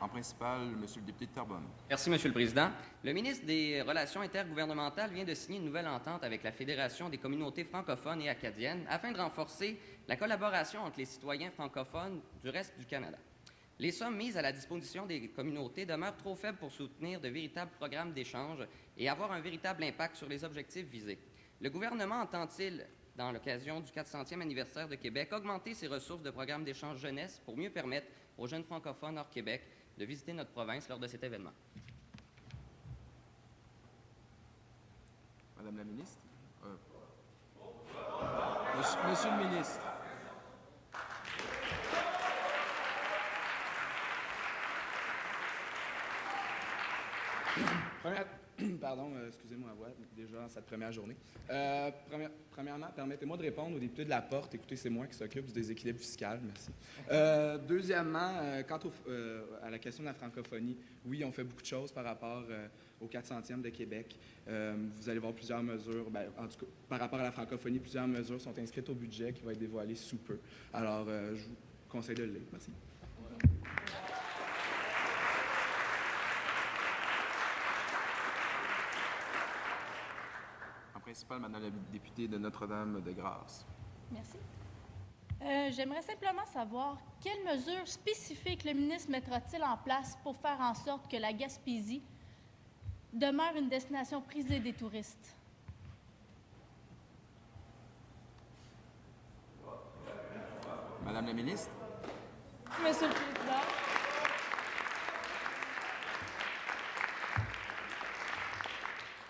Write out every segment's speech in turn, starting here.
En principal, Monsieur le député de Terrebonne. Merci, Monsieur le Président. Le ministre des Relations intergouvernementales vient de signer une nouvelle entente avec la Fédération des communautés francophones et acadiennes afin de renforcer la collaboration entre les citoyens francophones du reste du Canada. Les sommes mises à la disposition des communautés demeurent trop faibles pour soutenir de véritables programmes d'échange et avoir un véritable impact sur les objectifs visés. Le gouvernement entend-il, dans l'occasion du 400e anniversaire de Québec, augmenter ses ressources de programmes d'échange jeunesse pour mieux permettre aux jeunes francophones hors Québec de visiter notre province lors de cet événement? Madame la ministre. Monsieur le ministre. Excusez-moi à voix, déjà cette première journée. Premièrement, permettez-moi de répondre aux députés de la Porte. Écoutez, c'est moi qui s'occupe du déséquilibre fiscal, merci. Deuxièmement, quant à la question de la francophonie, oui, on fait beaucoup de choses par rapport au 400e de Québec. Vous allez voir plusieurs mesures, en tout cas, par rapport à la francophonie, plusieurs mesures sont inscrites au budget qui va être dévoilé sous peu. Alors, je vous conseille de le lire. Merci. Principal, Madame la députée de Notre-Dame-de-Grâce. Merci. J'aimerais simplement savoir quelles mesures spécifiques le ministre mettra-t-il en place pour faire en sorte que la Gaspésie demeure une destination prisée des touristes? Madame la ministre. Monsieur le Président.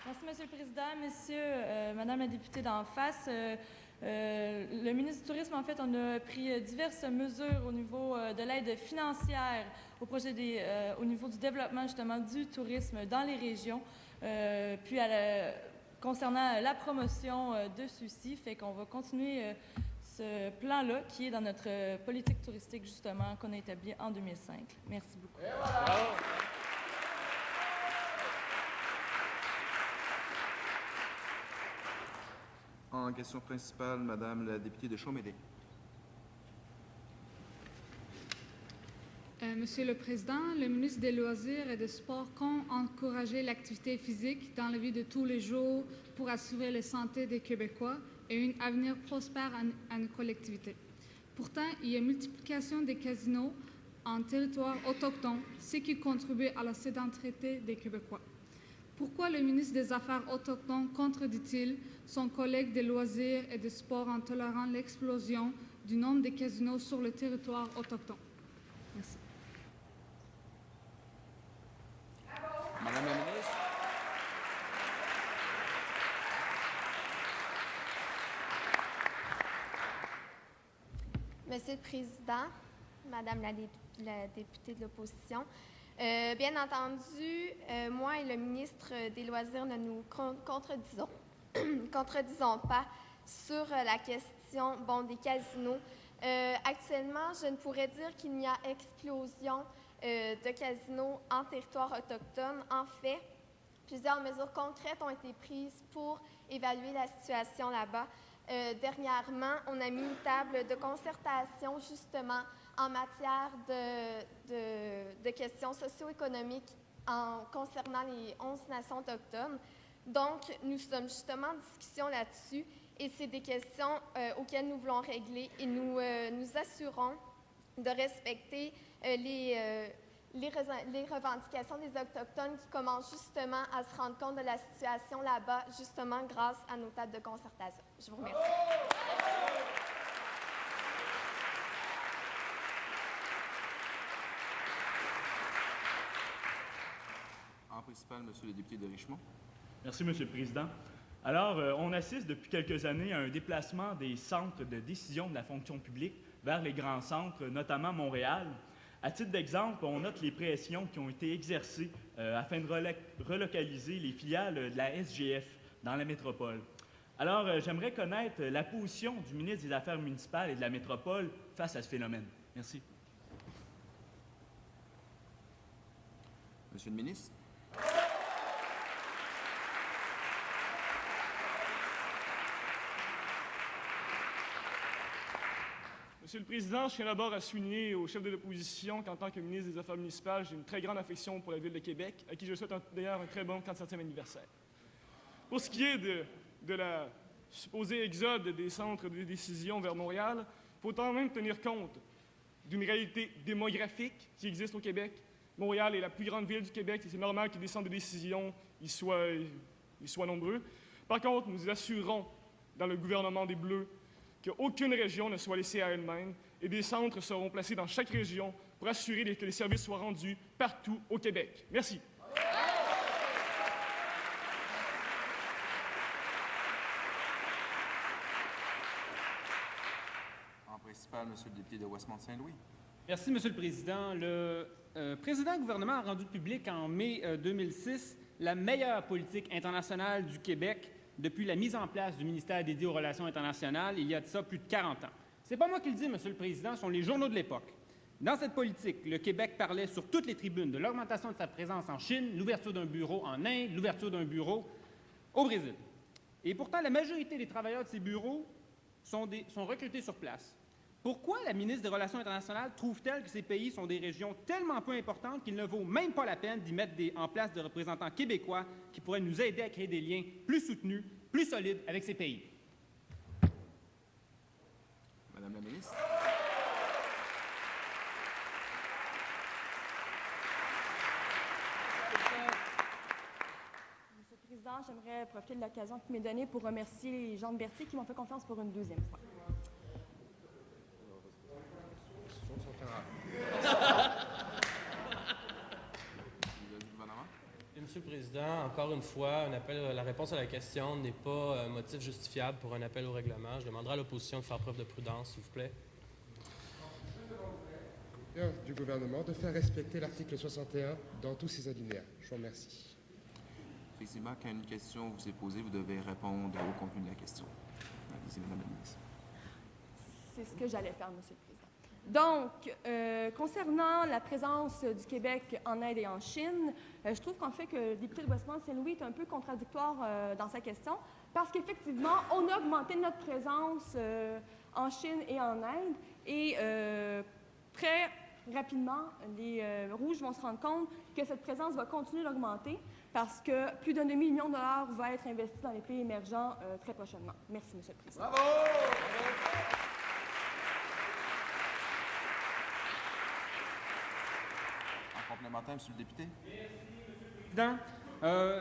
Merci, Monsieur le Président. Madame la députée d'en face, le ministre du Tourisme, en fait, on a pris diverses mesures au niveau de l'aide financière au projet au niveau du développement, justement, du tourisme dans les régions, puis concernant la promotion de ceux-ci, fait qu'on va continuer ce plan-là qui est dans notre politique touristique, justement, qu'on a établi en 2005. Merci beaucoup. Et voilà. Bravo. En question principale, Madame la députée de Chaumédé. Monsieur le Président, le ministre des Loisirs et des Sports compte encourager l'activité physique dans la vie de tous les jours pour assurer la santé des Québécois et un avenir prospère à nos collectivités. Pourtant, il y a multiplication des casinos en territoire autochtone, ce qui contribue à la sédentarité des Québécois. Pourquoi le ministre des Affaires autochtones contredit-il son collègue des Loisirs et des Sports en tolérant l'explosion du nombre de casinos sur le territoire autochtone? Merci. Madame la ministre. Monsieur le Président, Madame la députée de l'opposition, bien entendu, moi et le ministre des Loisirs ne nous contredisons pas sur la question des casinos. Actuellement, je ne pourrais dire qu'il y a explosion de casinos en territoire autochtone. En fait, plusieurs mesures concrètes ont été prises pour évaluer la situation là-bas. Dernièrement, on a mis une table de concertation justement en matière de questions socio-économiques concernant les 11 nations autochtones. Donc, nous sommes justement en discussion là-dessus et c'est des questions auxquelles nous voulons régler et nous nous assurons de respecter les revendications des Autochtones qui commencent justement à se rendre compte de la situation là-bas, justement grâce à nos tables de concertation. Je vous remercie. En principal, Monsieur le député de Richemont. Merci, Monsieur le Président. Alors, on assiste depuis quelques années à un déplacement des centres de décision de la fonction publique vers les grands centres, notamment Montréal. À titre d'exemple, on note les pressions qui ont été exercées afin de relocaliser les filiales de la SGF dans la métropole. Alors, j'aimerais connaître la position du ministre des Affaires municipales et de la métropole face à ce phénomène. Merci. Monsieur le ministre. Monsieur le Président, je tiens d'abord à souligner au chef de l'opposition qu'en tant que ministre des Affaires municipales, j'ai une très grande affection pour la Ville de Québec, à qui je souhaite d'ailleurs un très bon 47e anniversaire. Pour ce qui est de la supposée exode des centres de décision vers Montréal, il faut quand même tenir compte d'une réalité démographique qui existe au Québec. Montréal est la plus grande ville du Québec et c'est normal que des centres de décision y soient nombreux. Par contre, nous assurons dans le gouvernement des Bleus qu'aucune région ne soit laissée à elle-même et des centres seront placés dans chaque région pour assurer que les services soient rendus partout au Québec. Merci. En principal, Monsieur le député de Westmount-Saint-Louis. Merci, Monsieur le Président. Le président du gouvernement a rendu public en mai 2006 la meilleure politique internationale du Québec depuis la mise en place du ministère dédié aux relations internationales il y a de ça plus de 40 ans. C'est pas moi qui le dis, Monsieur le Président, ce sont les journaux de l'époque. Dans cette politique, le Québec parlait sur toutes les tribunes de l'augmentation de sa présence en Chine, l'ouverture d'un bureau en Inde, l'ouverture d'un bureau au Brésil. Et pourtant, la majorité des travailleurs de ces bureaux sont recrutés sur place. Pourquoi la ministre des Relations internationales trouve-t-elle que ces pays sont des régions tellement peu importantes qu'il ne vaut même pas la peine d'y mettre en place des représentants québécois qui pourraient nous aider à créer des liens plus soutenus, plus solides avec ces pays? Madame la ministre. Monsieur le Président, j'aimerais profiter de l'occasion qui m'est donnée pour remercier les gens de Berthier qui m'ont fait confiance pour une deuxième fois. Monsieur le Président, encore une fois, la réponse à la question n'est pas motif justifiable pour un appel au règlement. Je demanderai à l'opposition de faire preuve de prudence, s'il vous plaît. Du gouvernement de faire respecter l'article 61 dans tous ses alinéas. Je vous remercie. Effectivement, quand une question vous est posée, vous devez répondre au contenu de la question. Allez-y, Madame la ministre. C'est ce que j'allais faire, Monsieur le Président. Donc, concernant la présence du Québec en Inde et en Chine, je trouve qu'en fait que le député de Westmount-Saint-Louis est un peu contradictoire dans sa question, parce qu'effectivement, on a augmenté notre présence en Chine et en Inde, et très rapidement, les Rouges vont se rendre compte que cette présence va continuer d'augmenter, parce que plus d'un demi-million de dollars va être investi dans les pays émergents très prochainement. Merci, Monsieur le Président. Bravo! Complémentaire, Monsieur le député. Président,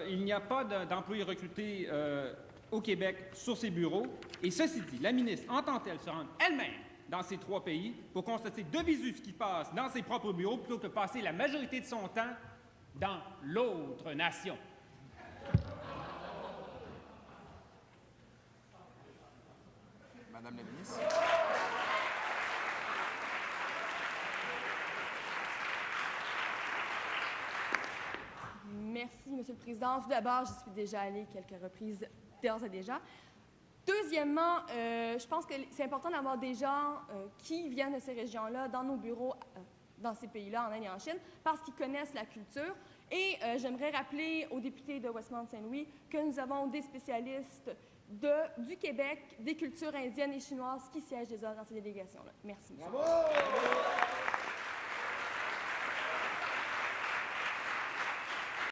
il n'y a pas d'employés recrutés au Québec sur ces bureaux. Et ceci dit, la ministre entend-elle se rendre elle-même dans ces trois pays pour constater de visu ce qui passe dans ses propres bureaux plutôt que de passer la majorité de son temps dans l'autre nation? Madame la ministre. Merci, Monsieur le Président. Tout d'abord, j'y suis déjà allée quelques reprises d'ores et déjà. Deuxièmement, je pense que c'est important d'avoir des gens qui viennent de ces régions-là dans nos bureaux, dans ces pays-là, en Inde et en Chine, parce qu'ils connaissent la culture. Et j'aimerais rappeler aux députés de Westmount-Saint-Louis que nous avons des spécialistes du Québec, des cultures indiennes et chinoises qui siègent déjà dans ces délégations-là. Merci, Monsieur le Président.